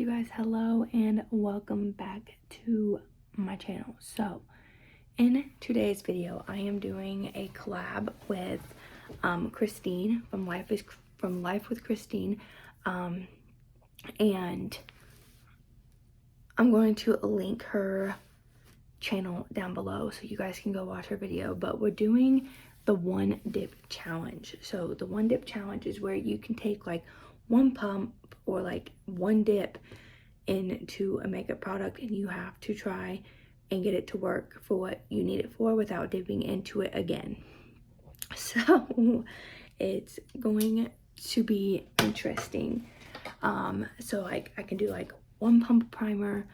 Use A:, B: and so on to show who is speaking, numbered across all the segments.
A: You guys, hello and welcome back to my channel. So in today's video I am doing a collab with Christine from Life with Christine, and I'm going to link her channel down below so you guys can go watch her video. But we're doing the one dip challenge. So the one dip challenge is where you can take like one pump or like one dip into a makeup product and you have to try and get it to work for what you need it for without dipping into it again. So it's going to be interesting. So like I can do like one pump of primer,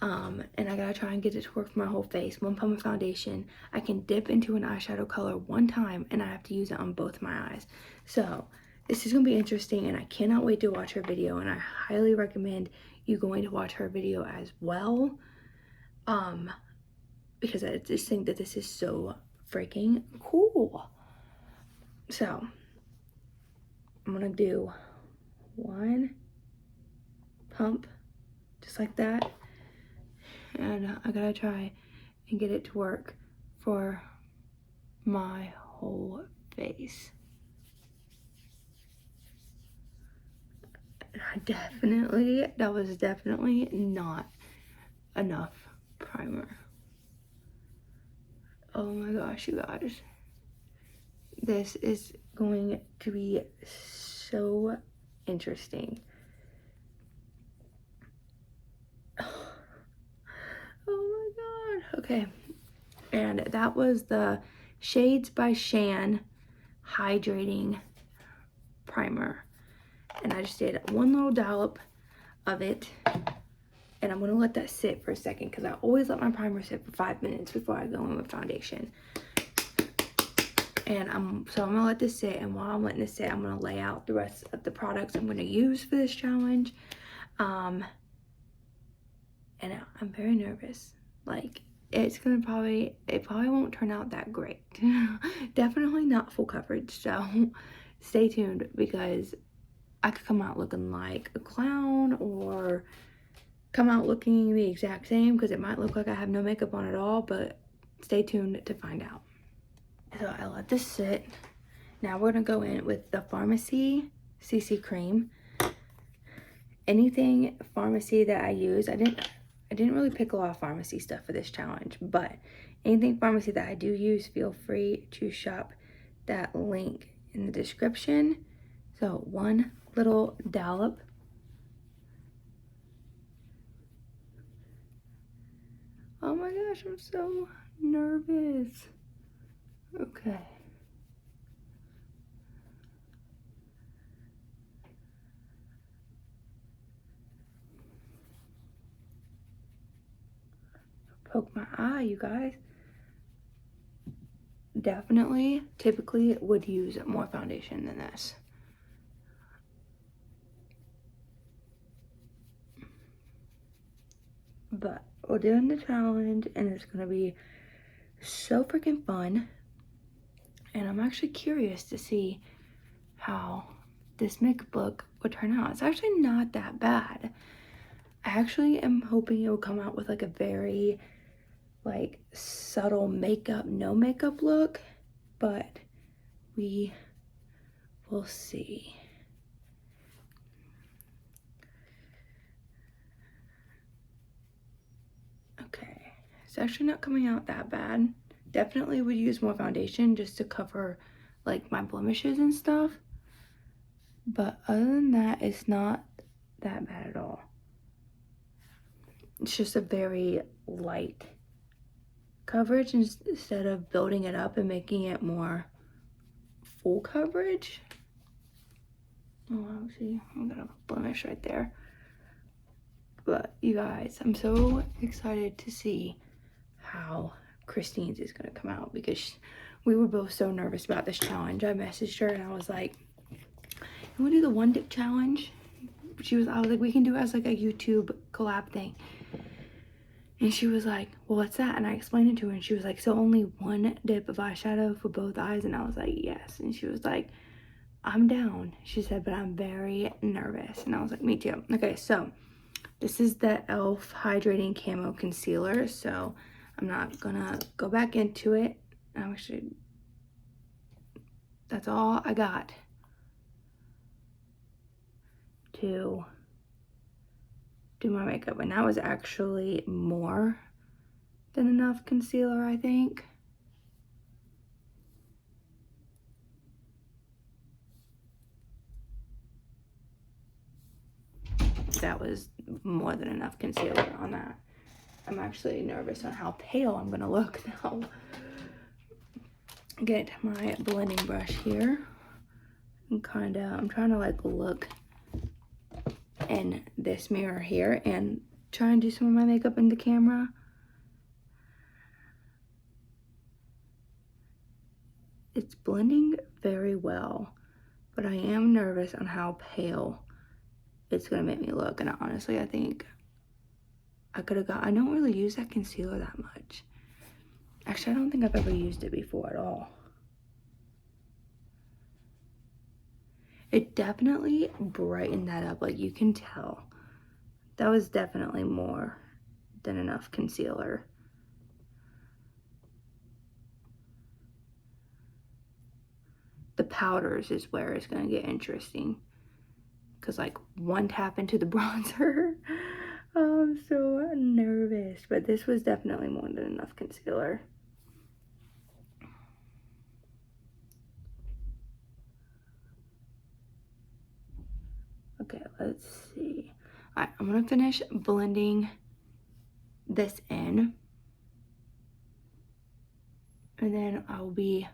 A: and I gotta try and get it to work for my whole face. One pump of foundation. I can dip into an eyeshadow color one time and I have to use it on both my eyes. So this is gonna be interesting and I cannot wait to watch her video, and I highly recommend you going to watch her video as well, because I just think that this is so freaking cool. So I'm gonna do one pump just like that, and I gotta try and get it to work for my whole face. That was definitely not enough primer. Oh my gosh, you guys. This is going to be so interesting. Oh my god. Okay. And that was the Shades by Shan Hydrating Primer. And I just did one little dollop of it. And I'm going to let that sit for a second because I always let my primer sit for 5 minutes before I go in with foundation. And I'm going to let this sit, and while I'm letting this sit, I'm going to lay out the rest of the products I'm going to use for this challenge. And I'm very nervous. Like, it probably won't turn out that great. Definitely not full coverage, so stay tuned because I could come out looking like a clown or come out looking the exact same, because it might look like I have no makeup on at all, but stay tuned to find out. So I let this sit. Now we're gonna go in with the Farmasi CC cream. Anything Farmasi that I use, I didn't really pick a lot of Farmasi stuff for this challenge, but anything Farmasi that I do use, feel free to shop that link in the description. So one little dollop. Oh my gosh, I'm so nervous. Okay. Poke my eye, you guys. Definitely, typically would use more foundation than this. But we're doing the challenge and it's gonna be so freaking fun. And I'm actually curious to see how this makeup look would turn out. It's actually not that bad. I actually am hoping it will come out with like a very like subtle makeup, no makeup look, but we will see. Okay, it's actually not coming out that bad. Definitely would use more foundation just to cover like my blemishes and stuff, but other than that, it's not that bad at all. It's just a very light coverage instead of building it up and making it more full coverage. Oh, see, I'm gonna have a blemish right there. But you guys, I'm so excited to see how Christine's is gonna come out, because we were both so nervous about this challenge. I messaged her and I was like, "You wanna do the one dip challenge?" I was like, "We can do it as like a YouTube collab thing." And she was like, "Well, what's that?" And I explained it to her and she was like, "So only one dip of eyeshadow for both eyes?" And I was like, "Yes." And she was like, "I'm down." She said, "But I'm very nervous." And I was like, "Me too." Okay, so This is the e.l.f. Hydrating Camo Concealer, so I'm not gonna go back into it. Actually, that's all I got to do my makeup, and that was actually more than enough concealer, I think. That was more than enough concealer on that. I'm actually nervous on how pale I'm gonna look now. Get my blending brush here and I'm trying to like look in this mirror here and try and do some of my makeup in the camera. It's blending very well, but I am nervous on how pale it's gonna make me look. And honestly, I think I don't really use that concealer that much. Actually, I don't think I've ever used it before at all. It definitely brightened that up, like you can tell. That was definitely more than enough concealer. The powders is where it's gonna get interesting. Cause like one tap into the bronzer, oh, I'm so nervous. But this was definitely more than enough concealer. Okay, let's see. All right, I'm gonna finish blending this in, and then I'll be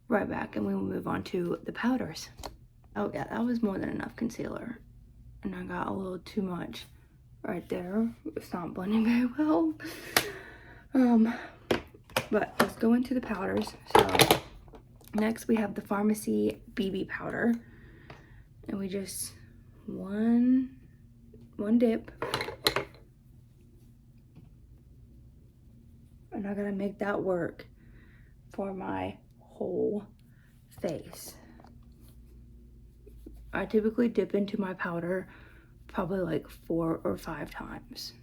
A: right back and we will move on to the powders. Oh yeah, that was more than enough concealer, and I got a little too much right there. It's not blending very well. But let's go into the powders. So next we have the Farmasi BB powder, and we just one dip, and I gotta make that work for my whole face. I typically dip into my powder probably like 4 or 5 times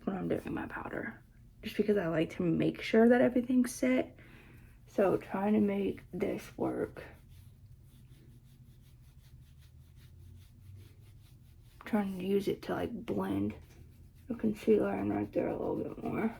A: when I'm doing my powder, just because I like to make sure that everything's set. So trying to make this work. Trying to use it to like blend the concealer in right there a little bit more.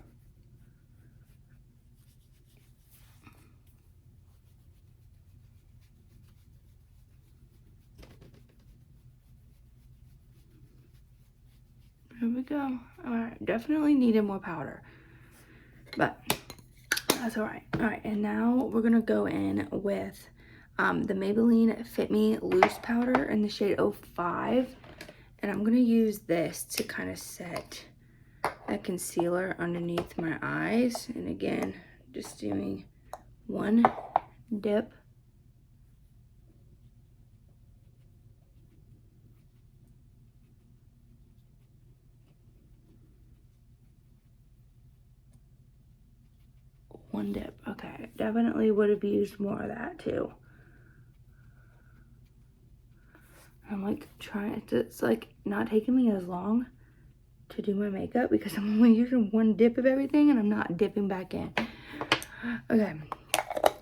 A: There we go. All right, definitely needed more powder, but that's all right. All right, and now we're gonna go in with the Maybelline Fit Me Loose Powder in the shade 05. And I'm gonna use this to kind of set that concealer underneath my eyes. And again, just doing one dip. One dip. Okay, definitely would have used more of that too. I'm like trying to, it's like not taking me as long to do my makeup because I'm only using one dip of everything and I'm not dipping back in. Okay,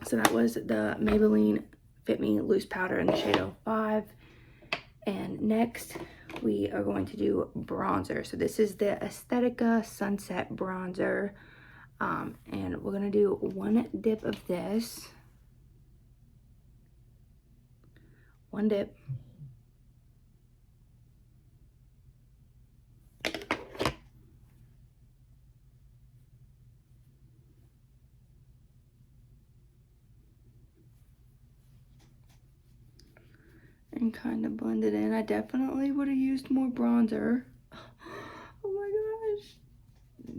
A: so that was the Maybelline Fit Me Loose Powder in the shade 05. And next we are going to do bronzer. So this is the Aesthetica Sunset Bronzer. And we're gonna do one dip of this. One dip. And kind of blend it in. I definitely would have used more bronzer. Oh my gosh.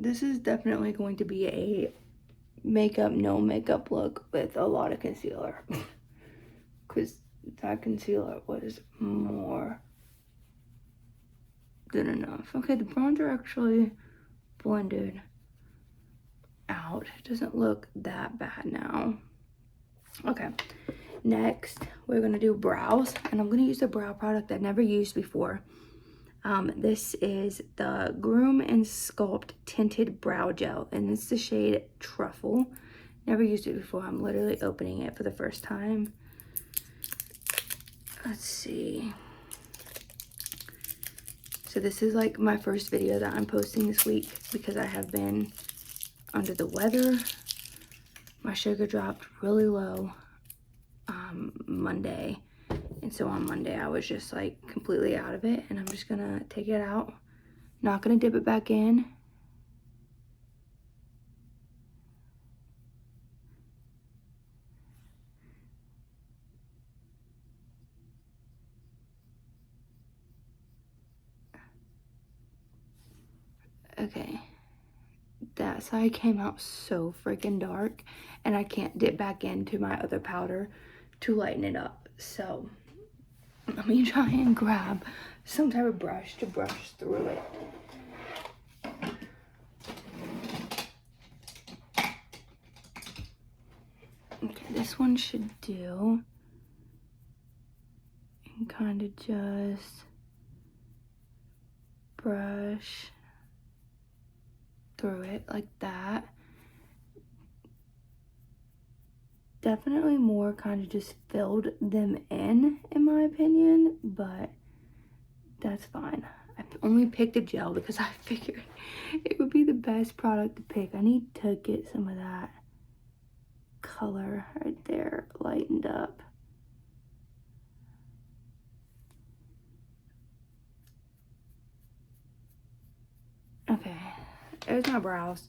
A: This is definitely going to be a makeup, no makeup look with a lot of concealer. Because that concealer was more than enough. Okay, the bronzer actually blended out. It doesn't look that bad now. Okay, next we're gonna do brows, and I'm gonna use a brow product I've never used before. This is the Groom and Sculpt Tinted Brow Gel, and it's the shade Truffle. Never used it before. I'm literally opening it for the first time. Let's see. So this is like my first video that I'm posting this week because I have been under the weather. My sugar dropped really low Monday. And so on Monday, I was just like completely out of it, and I'm just gonna take it out. Not gonna dip it back in. Okay, that side came out so freaking dark, and I can't dip back into my other powder to lighten it up. So let me try and grab some type of brush to brush through it. Okay, this one should do. And kind of just brush through it like that. Definitely more kind of just filled them in my opinion, but that's fine. I only picked a gel because I figured it would be the best product to pick. I need to get some of that color right there lightened up. Okay, there's my brows,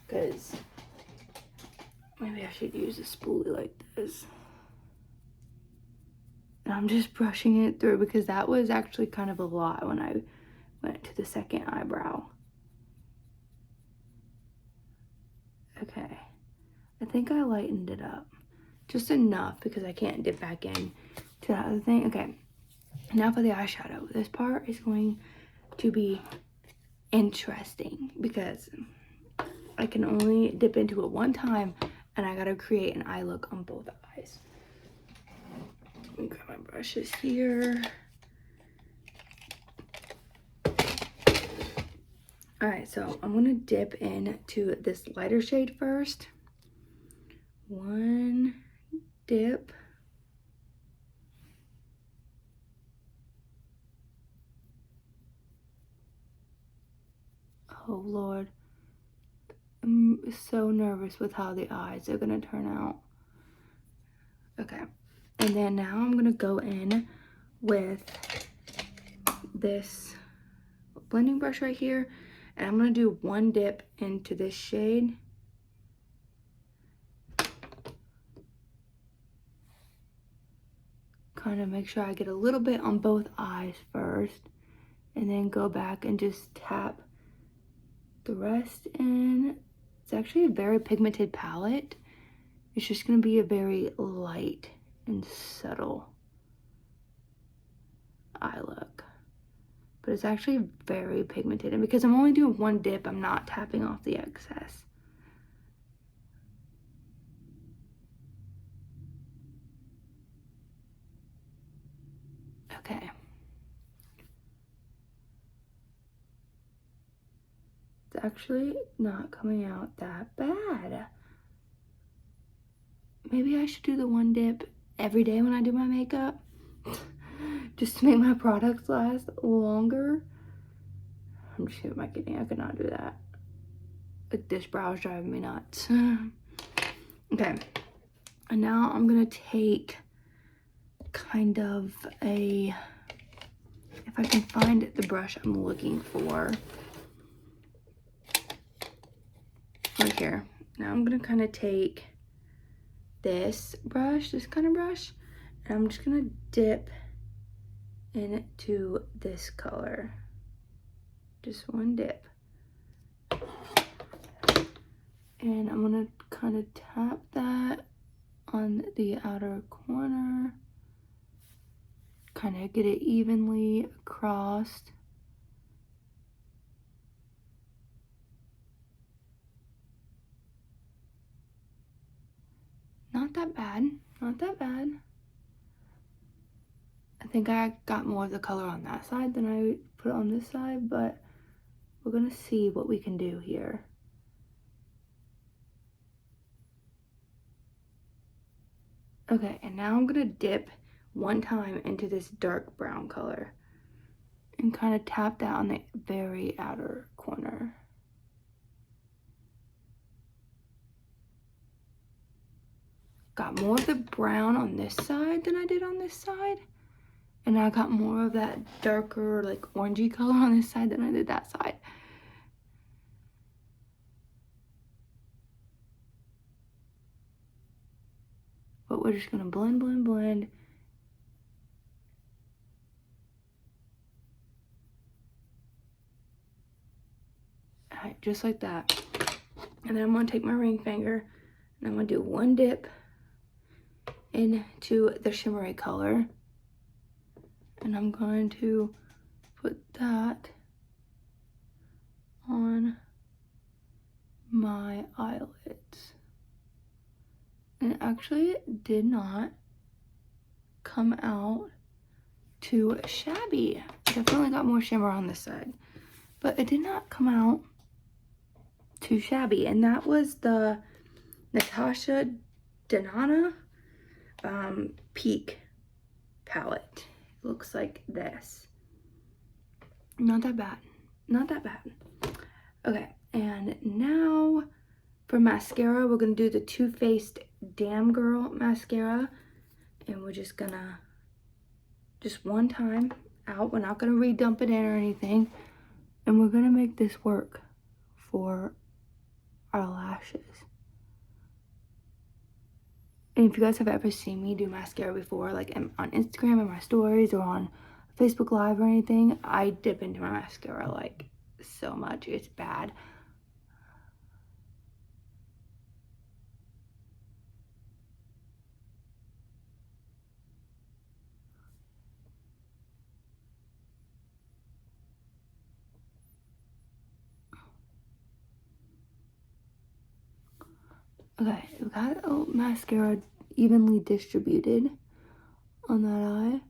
A: because maybe I should use a spoolie like this. And I'm just brushing it through because that was actually kind of a lot when I went to the second eyebrow. Okay, I think I lightened it up just enough because I can't dip back in to that other thing. Okay, now for the eyeshadow. This part is going to be interesting because I can only dip into it one time, and I gotta create an eye look on both eyes. Let me grab my brushes here. All right, so I'm gonna dip into this lighter shade first. One dip. Oh Lord, I'm so nervous with how the eyes are gonna turn out. Okay, and then now I'm gonna go in with this blending brush right here, and I'm gonna do one dip into this shade. Kind of make sure I get a little bit on both eyes first, and then go back and just tap the rest in. It's actually a very pigmented palette. It's just gonna be a very light and subtle eye look, but it's actually very pigmented, and because I'm only doing one dip, I'm not tapping off the excess. Okay, it's actually not coming out that bad. Maybe I should do the one dip every day when I do my makeup just to make my products last longer. I'm just kidding. I could not do that. Like, this brow is driving me nuts. Okay, and now I'm gonna take kind of a, if I can find the brush I'm looking for, right here. Now I'm gonna kind of take this brush, this kind of brush, and I'm just gonna dip into this color. Just one dip. And I'm gonna kind of tap that on the outer corner. Kind of get it evenly across. not that bad, not that bad. I think I got more of the color on that side than I put on this side, but we're gonna see what we can do here. Okay, and now I'm gonna dip one time into this dark brown color and kind of tap that on the very outer corner. Got more of the brown on this side than I did on this side. And I got more of that darker, like orangey color on this side than I did that side. But we're just gonna blend, blend, blend. All right, just like that. And then I'm gonna take my ring finger and I'm gonna do one dip into the shimmery color. And I'm going to put that on my eyelids. And it actually did not come out too shabby. Definitely got more shimmer on this side, but it did not come out too shabby. And that was the Natasha Denona Peak palette. It looks like this. Not that bad. Not that bad. Okay, and now for mascara, we're gonna do the Too Faced Damn Girl mascara. And we're just gonna, just one time out. We're not gonna redump it in or anything. And we're gonna make this work for our lashes. And if you guys have ever seen me do mascara before, like on Instagram and my stories or on Facebook Live or anything, I dip into my mascara like so much. It's bad. Okay, we got mascara evenly distributed on that eye.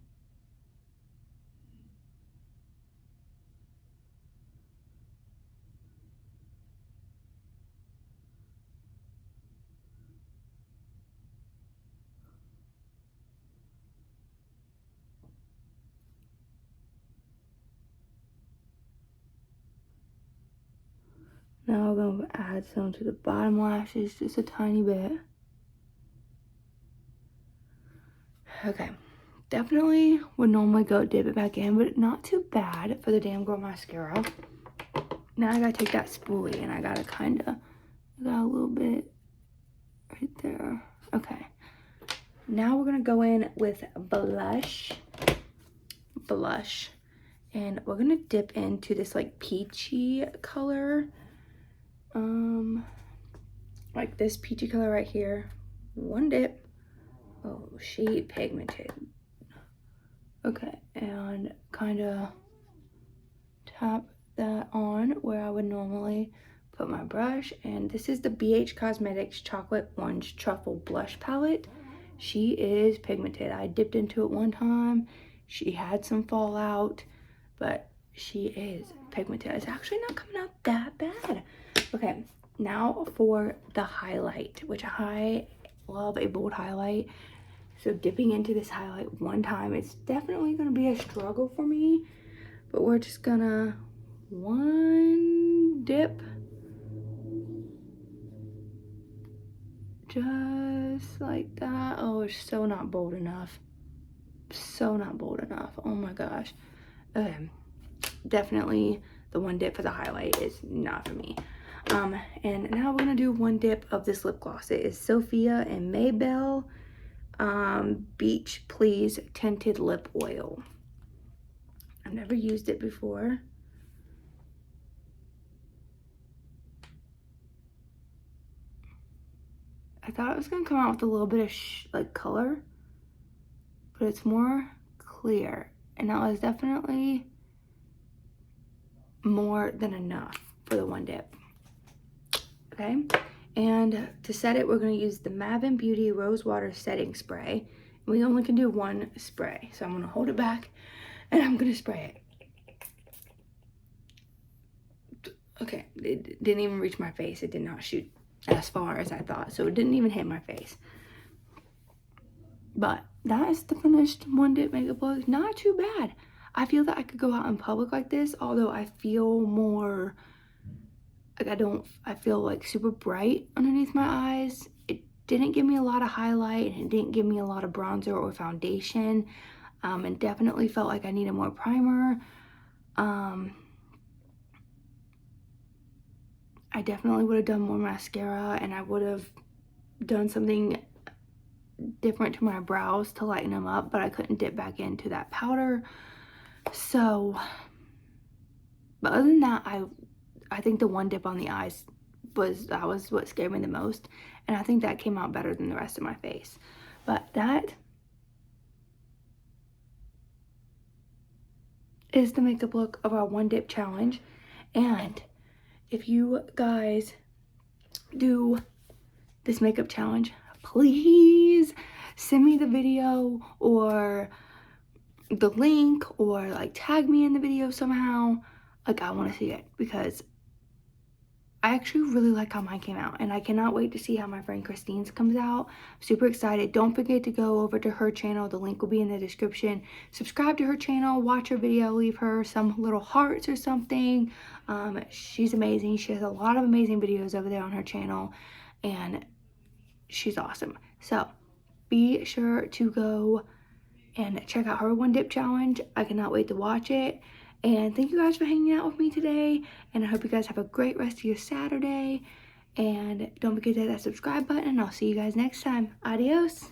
A: Now we're going to add some to the bottom lashes, just a tiny bit. Okay, definitely would normally go dip it back in, but not too bad for the Damn Girl mascara. Now I gotta take that spoolie and I gotta got a little bit right there. Okay, now we're gonna go in with blush. And we're gonna dip into this like peachy color. Like this peachy color right here. One dip. Oh, she pigmented. Okay, and kind of tap that on where I would normally put my brush. And this is the BH Cosmetics Chocolate Orange Truffle Blush Palette. She is pigmented. I dipped into it one time. She had some fallout, but she is pigmented. It's actually not coming out that bad. Okay, now for the highlight, which I love a bold highlight. So dipping into this highlight one time, it's definitely gonna be a struggle for me, but we're just gonna one dip, just like that. Oh, it's so not bold enough. So not bold enough. Oh my gosh. Okay, definitely the one dip for the highlight is not for me. And now we're gonna do one dip of this lip gloss. It is Sophia and Maybelline Beach Please Tinted Lip Oil. I've never used it before. I thought it was gonna come out with a little bit of like color, but it's more clear, and that was definitely more than enough for the one dip. Okay, And to set it, we're going to use the Maven Beauty Rose Water Setting Spray. We only can do one spray, so I'm going to hold it back and I'm going to spray it. Okay, it didn't even reach my face. It did not shoot as far as I thought, so it didn't even hit my face. But that is the finished one dip makeup look. Not too bad. I feel that I could go out in public like this, although I feel more like I feel like super bright underneath my eyes. It didn't give me a lot of highlight, and it didn't give me a lot of bronzer or foundation, and definitely felt like I needed more primer. I definitely would have done more mascara, and I would have done something different to my brows to lighten them up, but I couldn't dip back into that powder. So, but other than that, I think the one dip on the eyes was what scared me the most, and I think that came out better than the rest of my face. But that is the makeup look of our one dip challenge. And if you guys do this makeup challenge, please send me the video or the link, or like tag me in the video somehow. Like, I want to see it, because I actually really like how mine came out, and I cannot wait to see how my friend Christine's comes out. Super excited. Don't forget to go over to her channel. The link will be in the description. Subscribe to her channel, watch her video, leave her some little hearts or something. She's amazing. She has a lot of amazing videos over there on her channel, and she's awesome. So be sure to go and check out her one dip challenge. I cannot wait to watch it. And thank you guys for hanging out with me today, and I hope you guys have a great rest of your Saturday. And don't forget to hit that subscribe button, and I'll see you guys next time. Adios.